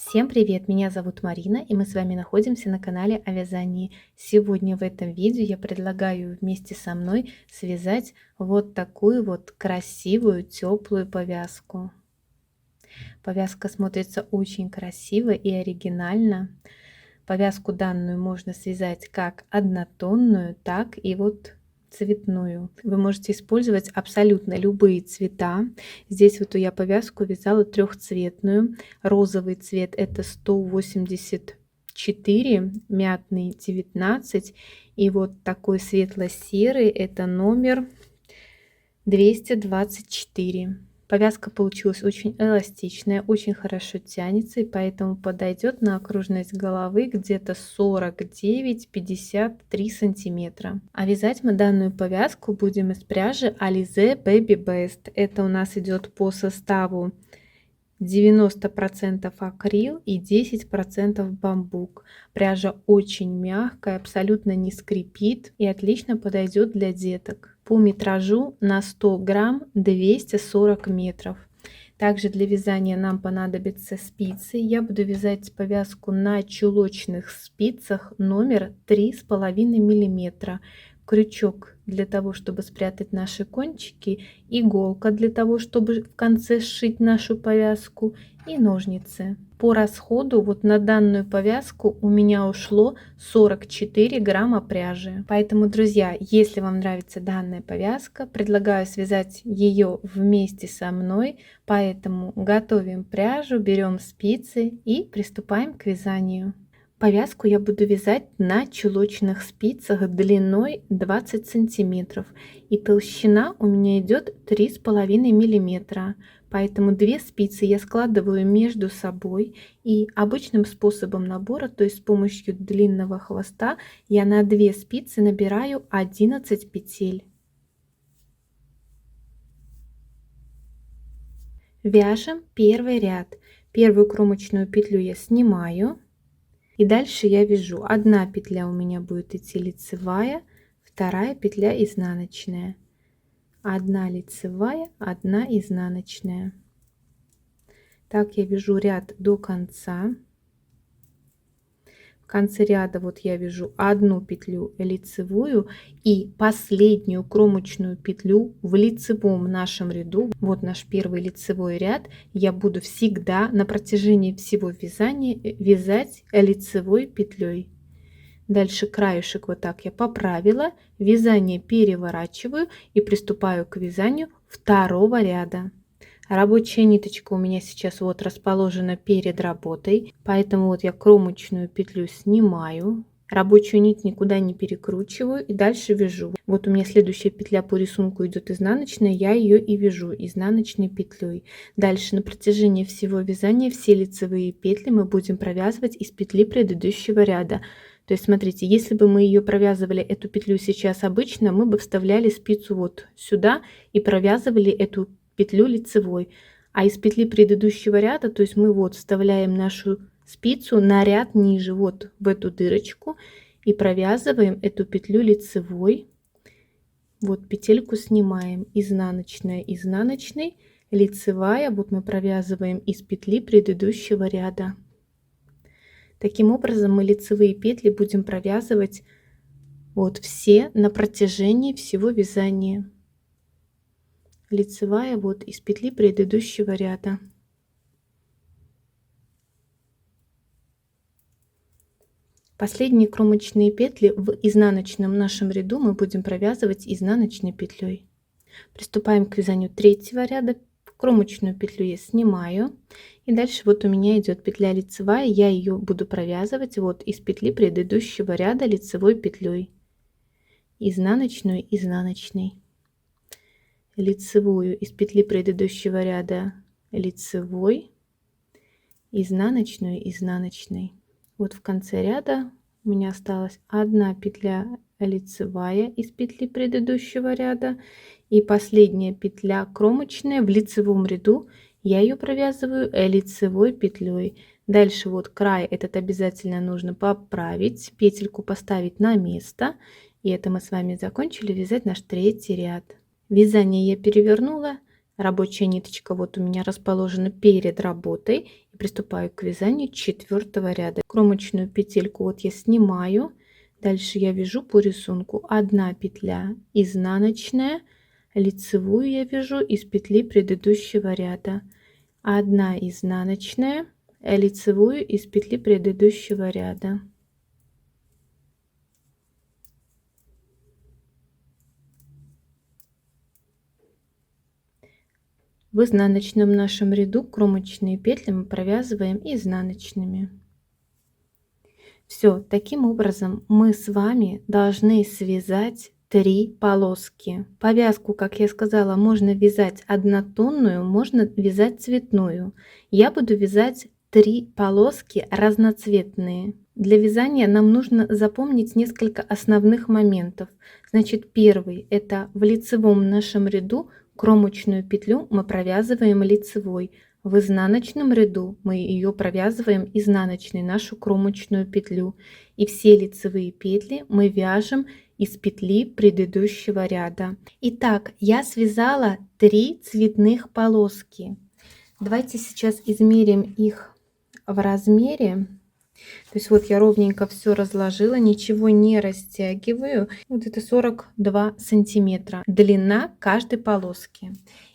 Всем привет! Меня зовут Марина, и мы с вами находимся на канале о вязании. Сегодня в этом видео я предлагаю вместе со мной связать вот такую вот красивую теплую повязку. Повязка смотрится очень красиво и оригинально. Повязку данную можно связать как однотонную, так и вот цветную. Вы можете использовать абсолютно любые цвета. Здесь вот я повязку вязала трехцветную. Розовый цвет это 184, мятный 19, и вот такой светло-серый это номер 224. Повязка получилась очень эластичная, очень хорошо тянется, и поэтому подойдет на окружность головы где-то 49-53 сантиметра. А вязать мы данную повязку будем из пряжи Alize Baby Best. Это у нас идет по составу 90% акрил и 10% бамбук. Пряжа очень мягкая, абсолютно не скрипит и отлично подойдет для деток. По метражу на 100 грамм 240 метров. Также для вязания нам понадобятся спицы. Я буду вязать повязку на чулочных спицах номер 3,5 миллиметра. Крючок для того, чтобы спрятать наши кончики, иголка для того, чтобы в конце сшить нашу повязку, и ножницы. По расходу вот на данную повязку у меня ушло 44 грамма пряжи. Поэтому, друзья, если вам нравится данная повязка, предлагаю связать ее вместе со мной. Поэтому готовим пряжу, берем спицы и приступаем к вязанию. Повязку я буду вязать на чулочных спицах длиной 20 сантиметров, и толщина у меня идет 3,5 миллиметра. Поэтому две спицы я складываю между собой, и обычным способом набора, то есть с помощью длинного хвоста, я на 2 спицы набираю 11 петель. Вяжем первый ряд. Первую кромочную петлю я снимаю. И дальше я вяжу. Одна петля у меня будет идти лицевая, вторая петля изнаночная. Одна лицевая, одна изнаночная. Так я вяжу ряд до конца. В конце ряда вот я вяжу одну петлю лицевую и последнюю кромочную петлю в лицевом нашем ряду. Вот наш первый лицевой ряд. Я буду всегда на протяжении всего вязания вязать лицевой петлей. Дальше краешек вот так я поправила, вязание переворачиваю и приступаю к вязанию второго ряда. Рабочая ниточка у меня сейчас вот расположена перед работой, поэтому вот я кромочную петлю снимаю, рабочую нить никуда не перекручиваю и дальше вяжу. Вот у меня следующая петля по рисунку идет изнаночная, я ее и вяжу изнаночной петлей. Дальше на протяжении всего вязания все лицевые петли мы будем провязывать из петли предыдущего ряда. То есть смотрите, если бы мы ее провязывали, эту петлю сейчас обычно, мы бы вставляли спицу вот сюда и провязывали эту петлю лицевой. А из петли предыдущего ряда, то есть мы вот вставляем нашу спицу на ряд ниже, вот в эту дырочку, и провязываем эту петлю лицевой. Вот петельку снимаем, изнаночная, изнаночной, лицевая, вот мы провязываем из петли предыдущего ряда. Таким образом мы лицевые петли будем провязывать вот все на протяжении всего вязания. Лицевая вот из петли предыдущего ряда. Последние кромочные петли в изнаночном нашем ряду мы будем провязывать изнаночной петлей. Приступаем к вязанию третьего ряда. Кромочную петлю я снимаю, и дальше вот у меня идет петля лицевая, я ее буду провязывать вот из петли предыдущего ряда лицевой петлей, изнаночную, изнаночной, лицевую из петли предыдущего ряда лицевой, изнаночную, изнаночной. Вот в конце ряда у меня осталась одна петля лицевая из петли предыдущего ряда, и последняя петля кромочная в лицевом ряду, я ее провязываю лицевой петлей. Дальше вот край этот обязательно нужно поправить, петельку поставить на место, и это мы с вами закончили вязать наш третий ряд. Вязание я перевернула, рабочая ниточка вот у меня расположена перед работой, и Приступаю к вязанию 4 ряда. Кромочную петельку вот я снимаю. Дальше я вяжу по рисунку 1 петля изнаночная, лицевую я вяжу из петли предыдущего ряда. 1 изнаночная, лицевую из петли предыдущего ряда. В изнаночном нашем ряду кромочные петли мы провязываем изнаночными. Все, таким образом мы с вами должны связать 3 полоски. Повязку, как я сказала, можно вязать однотонную, можно вязать цветную. Я буду вязать 3 полоски разноцветные. Для вязания нам нужно запомнить несколько основных моментов. Значит, первый — это в лицевом нашем ряду кромочную петлю мы провязываем лицевой. В изнаночном ряду мы ее провязываем изнаночной, нашу кромочную петлю. И все лицевые петли мы вяжем из петли предыдущего ряда. Итак, я связала 3 цветных полоски. Давайте сейчас измерим их в размере. То есть вот я ровненько все разложила, ничего не растягиваю. Вот это 42 сантиметра длина каждой полоски.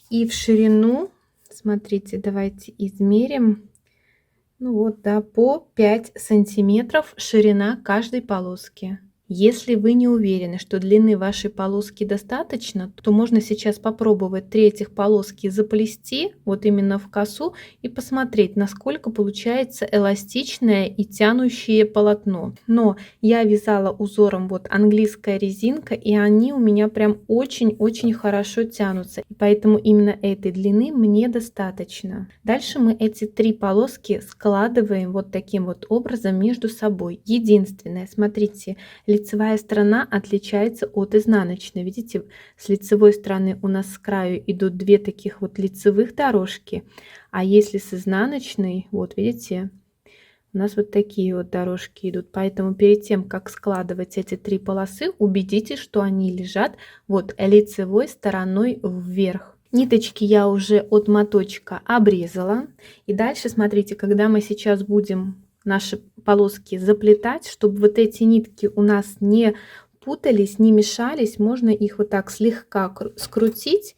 И в ширину, смотрите, давайте измерим. Ну вот, да, по 5 сантиметров ширина каждой полоски. Если вы не уверены, что длины вашей полоски достаточно, то можно сейчас попробовать 3 этих полоски заплести вот именно в косу и посмотреть, насколько получается эластичное и тянущее полотно. Но я вязала узором вот английская резинка, и они у меня прям очень-очень хорошо тянутся. И поэтому именно этой длины мне достаточно. Дальше мы эти 3 полоски складываем вот таким вот образом между собой. Единственное, смотрите, лицевая сторона отличается от изнаночной. Видите, с лицевой стороны у нас с краю идут 2 таких вот лицевых дорожки, а если с изнаночной, вот видите, у нас вот такие вот дорожки идут. Поэтому перед тем, как складывать эти 3 полосы, убедитесь, что они лежат вот лицевой стороной вверх. Ниточки я уже от моточка обрезала. И дальше, смотрите, когда мы сейчас будем наши полоски заплетать, чтобы вот эти нитки у нас не путались, не мешались, можно их вот так слегка скрутить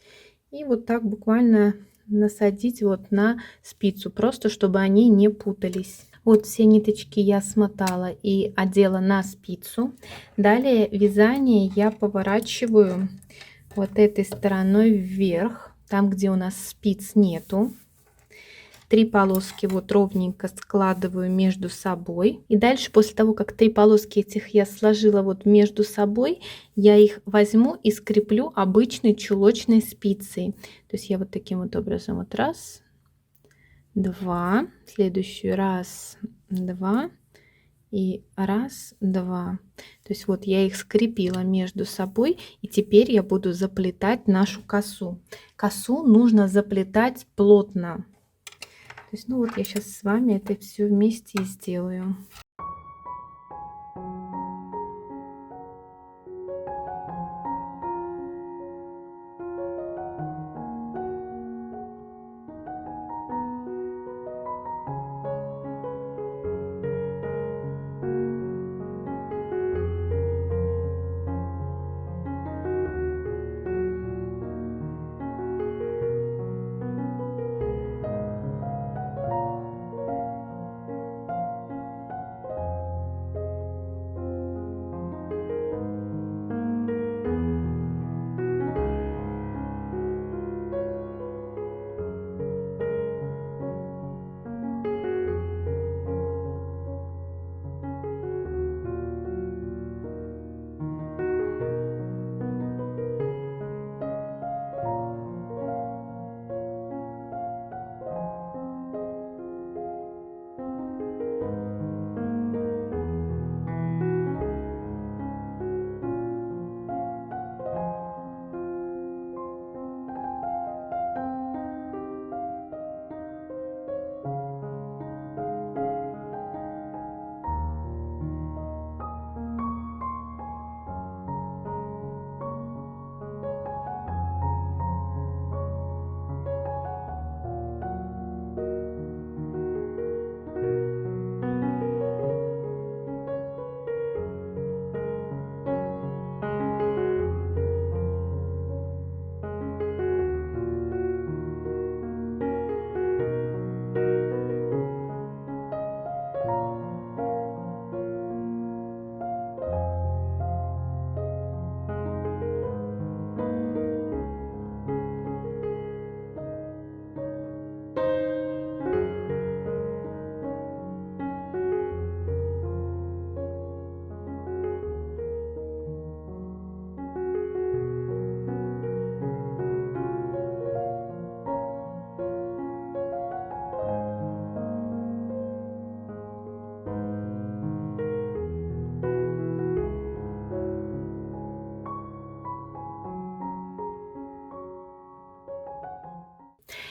и вот так буквально насадить вот на спицу, просто чтобы они не путались. Вот все ниточки я смотала и одела на спицу. Далее вязание я поворачиваю вот этой стороной вверх, там, где у нас спиц нету. 3 полоски вот ровненько складываю между собой. И дальше, после того, как 3 полоски этих я сложила вот между собой, я их возьму и скреплю обычной чулочной спицей. То есть я вот таким вот образом вот раз, два, следующую раз, два и раз, два. То есть вот я их скрепила между собой, и теперь я буду заплетать нашу косу. Косу нужно заплетать плотно. То есть, ну вот я сейчас с вами это все вместе и сделаю.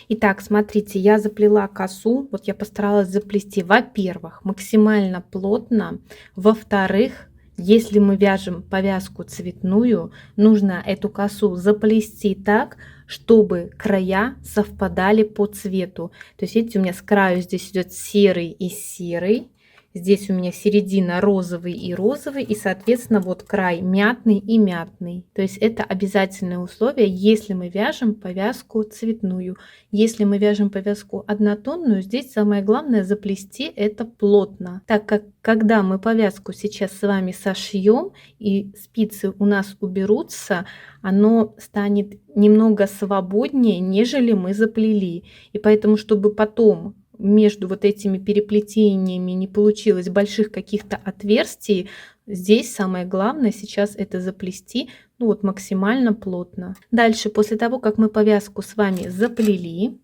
Итак, смотрите, я заплела косу. Вот я постаралась заплести, во-первых, максимально плотно. Во-вторых, если мы вяжем повязку цветную, нужно эту косу заплести так, чтобы края совпадали по цвету. То есть, видите, у меня с краю здесь идет серый и серый. Здесь у меня середина розовый и розовый, и, соответственно, вот край мятный и мятный. То есть это обязательное условие, если мы вяжем повязку цветную. Если мы вяжем повязку однотонную, здесь самое главное заплести это плотно. Так как когда мы повязку сейчас с вами сошьем и спицы у нас уберутся, оно станет немного свободнее, нежели мы заплели. И поэтому, чтобы потом между вот этими переплетениями не получилось больших каких-то отверстий, здесь самое главное сейчас это заплести, ну вот максимально плотно. Дальше, после того, как мы повязку с вами заплели,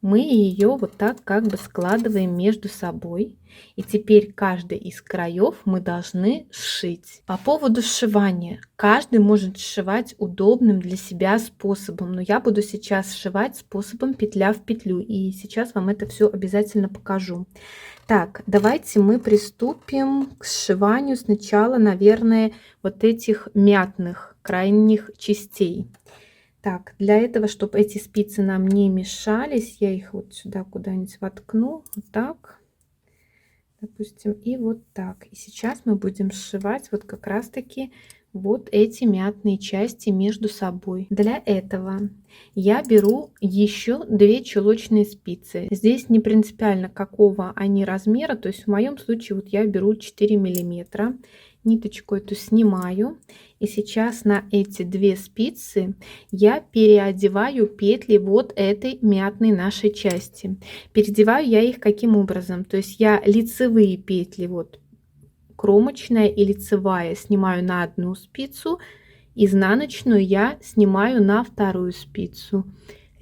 мы ее вот так как бы складываем между собой. И теперь каждый из краев мы должны сшить. По поводу сшивания. Каждый может сшивать удобным для себя способом. Но я буду сейчас сшивать способом петля в петлю. И сейчас вам это все обязательно покажу. Так, давайте мы приступим к сшиванию сначала, наверное, вот этих мятных крайних частей. Так, для этого, чтобы эти спицы нам не мешались, я их вот сюда куда-нибудь воткну, вот так, допустим, и вот так. И сейчас мы будем сшивать вот как раз-таки вот эти мятные части между собой. Для этого я беру еще 2 чулочные спицы. Здесь не принципиально какого они размера, то есть в моем случае вот я беру 4 миллиметра. Ниточку эту снимаю, и сейчас на эти 2 спицы я переодеваю петли вот этой мятной нашей части. Переодеваю я их каким образом? То есть я лицевые петли, вот кромочная и лицевая, снимаю на одну спицу, изнаночную я снимаю на вторую спицу,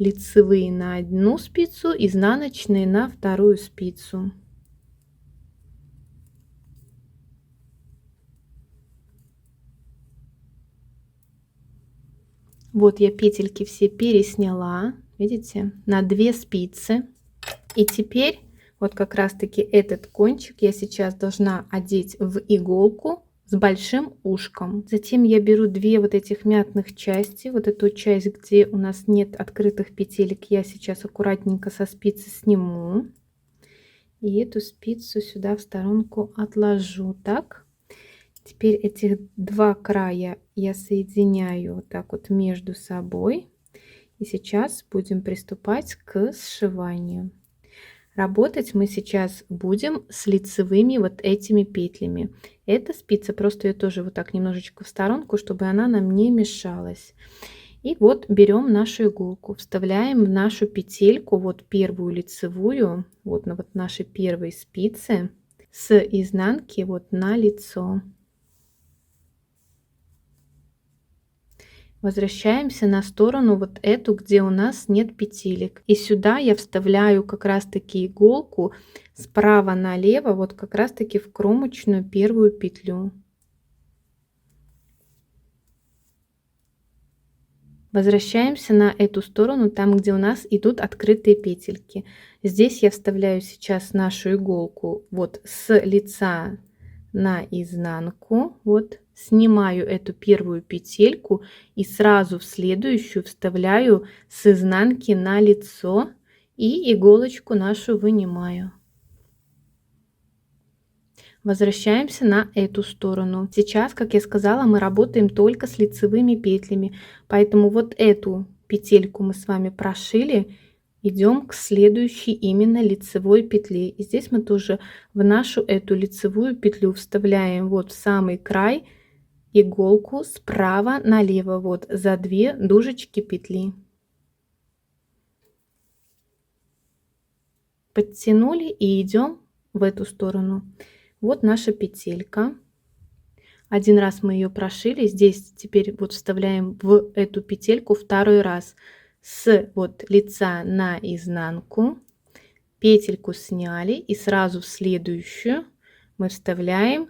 лицевые на одну спицу, изнаночные на вторую спицу. Вот я петельки все пересняла, видите, на 2 спицы. И теперь вот как раз таки этот кончик я сейчас должна одеть в иголку с большим ушком. Затем я беру 2 вот этих мятных части, вот эту часть, где у нас нет открытых петелек, я сейчас аккуратненько со спицы сниму. И эту спицу сюда в сторонку отложу. Так. Теперь этих 2 края я соединяю вот так вот между собой. И сейчас будем приступать к сшиванию. Работать мы сейчас будем с лицевыми вот этими петлями. Эта спица, просто ее тоже вот так немножечко в сторонку, чтобы она нам не мешалась. И вот берем нашу иголку, вставляем в нашу петельку, вот первую лицевую, вот на вот нашей первой спице, с изнанки вот на лицо. Возвращаемся на сторону вот эту, где у нас нет петелек. И сюда я вставляю как раз таки иголку справа налево, вот как раз таки в кромочную первую петлю. Возвращаемся на эту сторону, там, где у нас идут открытые петельки. Здесь я вставляю сейчас нашу иголку вот с лица на изнанку, вот снимаю эту первую петельку и сразу в следующую вставляю с изнанки на лицо и иголочку нашу вынимаю. Возвращаемся на эту сторону. Сейчас, как я сказала, мы работаем только с лицевыми петлями, поэтому вот эту петельку мы с вами прошили, идем к следующей именно лицевой петле. И здесь мы тоже в нашу эту лицевую петлю вставляем вот в самый край иголку справа налево, вот за 2 дужечки петли. Подтянули и идем в эту сторону. Вот наша петелька. Один раз мы ее прошили, здесь теперь вот вставляем в эту петельку второй раз с вот лица на изнанку, петельку сняли и сразу в следующую мы вставляем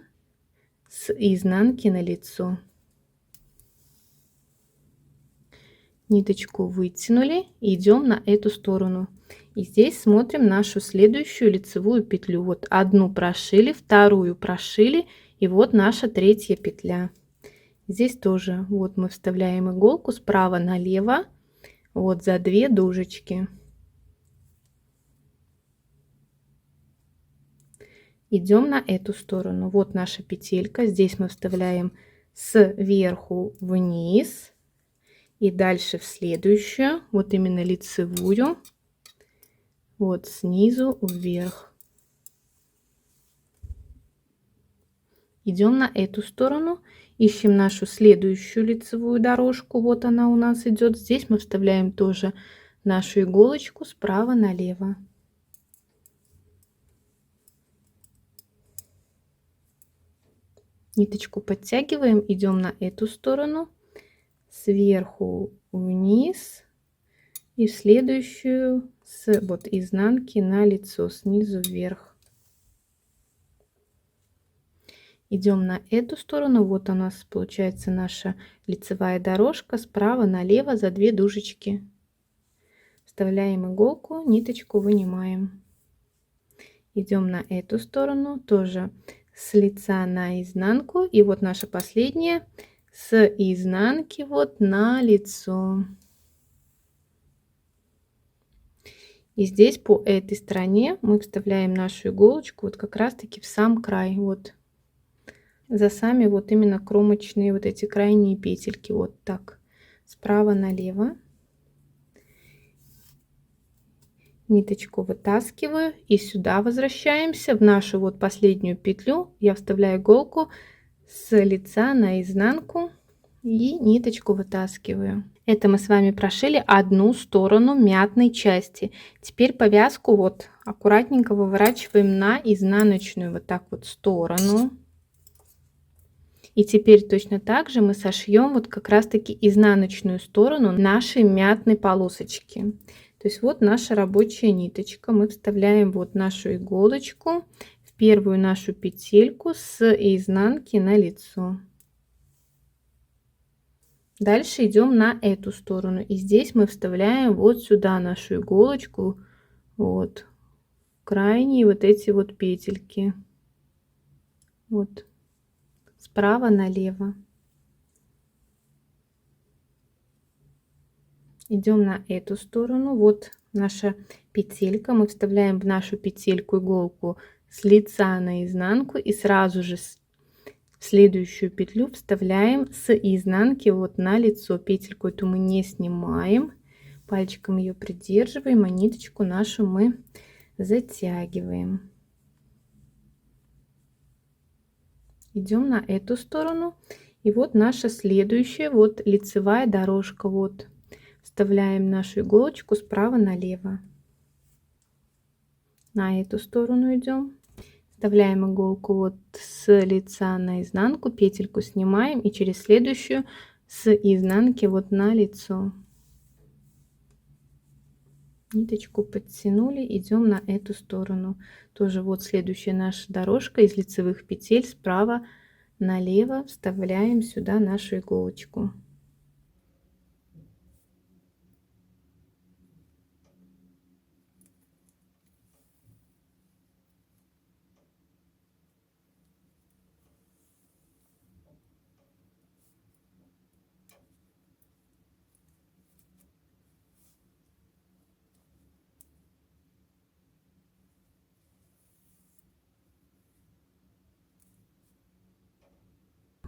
с изнанки на лицо. Ниточку вытянули, идем на эту сторону. И здесь смотрим нашу следующую лицевую петлю. Вот одну прошили, вторую прошили, и вот наша третья петля. Здесь тоже вот мы вставляем иголку справа налево, вот за 2 дужечки. Идем на эту сторону. Вот наша петелька. Здесь мы вставляем сверху вниз и дальше в следующую, вот именно лицевую, вот снизу вверх. Идем на эту сторону, ищем нашу следующую лицевую дорожку. Вот она у нас идет. Здесь мы вставляем тоже нашу иголочку справа налево. Ниточку подтягиваем, идем на эту сторону, сверху вниз и в следующую с вот изнанки на лицо, снизу вверх. Идем на эту сторону, вот у нас получается наша лицевая дорожка справа налево за 2 дужечки. Вставляем иголку, ниточку вынимаем. Идем на эту сторону, тоже с лица на изнанку, и вот наша последняя с изнанки вот на лицо. И здесь по этой стороне мы вставляем нашу иголочку вот как раз таки в сам край, вот за сами вот именно кромочные вот эти крайние петельки, вот так справа налево. Ниточку вытаскиваю и сюда возвращаемся в нашу вот последнюю петлю. Я вставляю иголку с лица на изнанку и ниточку вытаскиваю. Это мы с вами прошили одну сторону мятной части. Теперь повязку вот аккуратненько выворачиваем на изнаночную вот так вот сторону. И теперь точно так же мы сошьем вот как раз таки изнаночную сторону нашей мятной полосочки. То есть вот наша рабочая ниточка. Мы вставляем вот нашу иголочку в первую нашу петельку с изнанки на лицо. Дальше идем на эту сторону. И здесь мы вставляем вот сюда нашу иголочку. Вот. Крайние вот эти вот петельки. Вот. Справа налево. Идем на эту сторону. Вот наша петелька. Мы вставляем в нашу петельку иголку с лица на изнанку и сразу же в следующую петлю вставляем с изнанки вот на лицо. Петельку эту мы не снимаем, пальчиком ее придерживаем, а ниточку нашу мы затягиваем. Идем на эту сторону, и вот наша следующая вот лицевая дорожка. Вот вставляем нашу иголочку справа налево. На эту сторону идем. Вставляем иголку вот с лица на изнанку, петельку снимаем и через следующую с изнанки вот на лицо. Ниточку подтянули, идем на эту сторону. Тоже вот следующая наша дорожка из лицевых петель справа налево вставляем сюда нашу иголочку.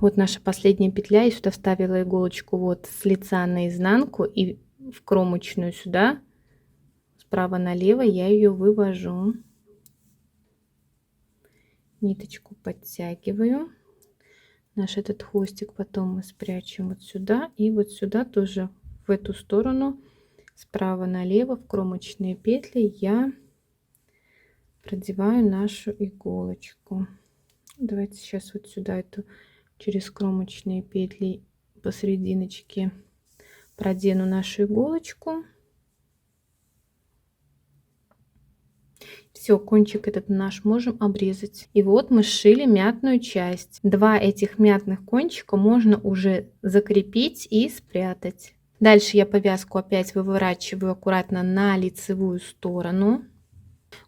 Вот наша последняя петля, я сюда вставила иголочку вот с лица на изнанку и в кромочную сюда справа налево я ее вывожу. Ниточку подтягиваю. Наш этот хвостик потом мы спрячем вот сюда и вот сюда тоже в эту сторону справа налево в кромочные петли я продеваю нашу иголочку. Давайте сейчас вот сюда эту через кромочные петли посерединочке продену нашу иголочку. Все, кончик этот наш можем обрезать. И вот мы сшили мятную часть. Два этих мятных кончика можно уже закрепить и спрятать. Дальше я повязку опять выворачиваю аккуратно на лицевую сторону.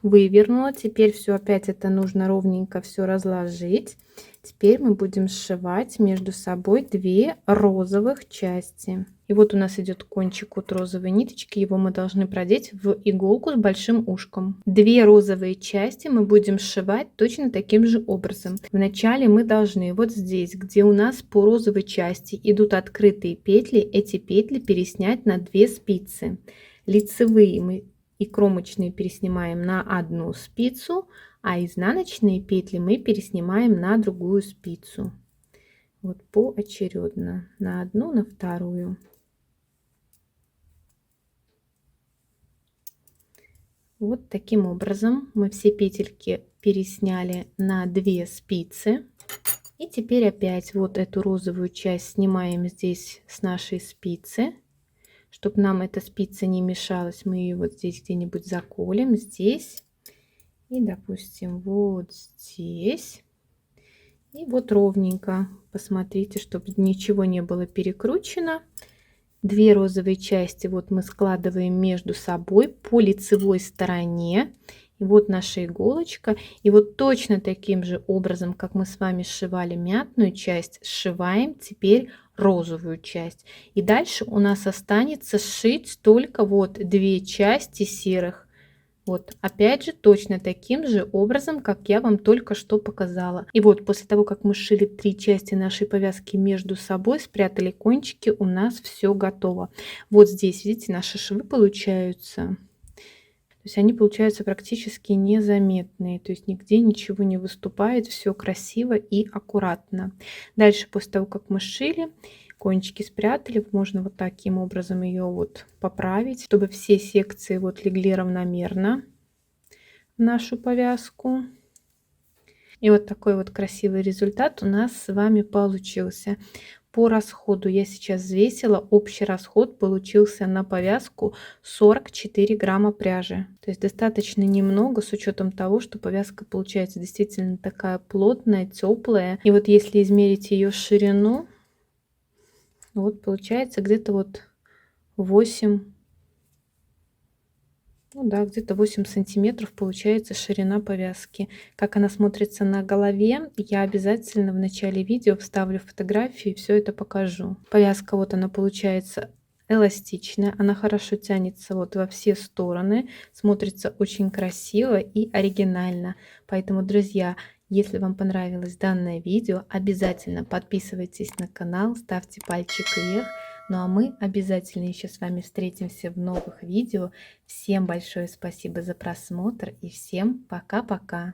Вывернула. Теперь все опять это нужно ровненько все разложить. Теперь мы будем сшивать между собой 2 розовых части. И вот у нас идет кончик от розовой ниточки, его мы должны продеть в иголку с большим ушком. 2 розовые части мы будем сшивать точно таким же образом. Вначале мы должны вот здесь, где у нас по розовой части идут открытые петли, эти петли переснять на 2 спицы. Лицевые мы и кромочные переснимаем на одну спицу, а изнаночные петли мы переснимаем на другую спицу. Вот поочередно на одну, на вторую. Вот таким образом мы все петельки пересняли на 2 спицы. И теперь опять вот эту розовую часть снимаем здесь с нашей спицы. Чтобы нам эта спица не мешалась, мы ее вот здесь где-нибудь заколем, здесь. И, допустим, вот здесь. И вот ровненько. Посмотрите, чтобы ничего не было перекручено. 2 розовые части вот мы складываем между собой по лицевой стороне. И вот наша иголочка. И вот точно таким же образом, как мы с вами сшивали мятную часть, сшиваем теперь розовую часть. И дальше у нас останется сшить только вот 2 части серых. Вот, опять же, точно таким же образом, как я вам только что показала. И вот после того, как мы сшили 3 части нашей повязки между собой, спрятали кончики, у нас все готово. Вот здесь, видите, наши швы получаются. То есть они получаются практически незаметные. То есть нигде ничего не выступает, все красиво и аккуратно. Дальше, после того, как мы сшили, кончики спрятали, можно вот таким образом ее вот поправить, чтобы все секции вот легли равномерно в нашу повязку. И вот такой вот красивый результат у нас с вами получился. По расходу я сейчас взвесила, общий расход получился на повязку 44 грамма пряжи. То есть достаточно немного, с учетом того, что повязка получается действительно такая плотная, теплая. И вот если измерить ее ширину, вот получается где-то вот 8, ну да, где-то 8 сантиметров получается ширина повязки. Как она смотрится на голове, я обязательно в начале видео вставлю фотографии и все это покажу. Повязка вот она получается эластичная, она хорошо тянется вот во все стороны, смотрится очень красиво и оригинально. Поэтому, друзья, если вам понравилось данное видео, обязательно подписывайтесь на канал, ставьте пальчик вверх. Ну а мы обязательно еще с вами встретимся в новых видео. Всем большое спасибо за просмотр и всем пока-пока.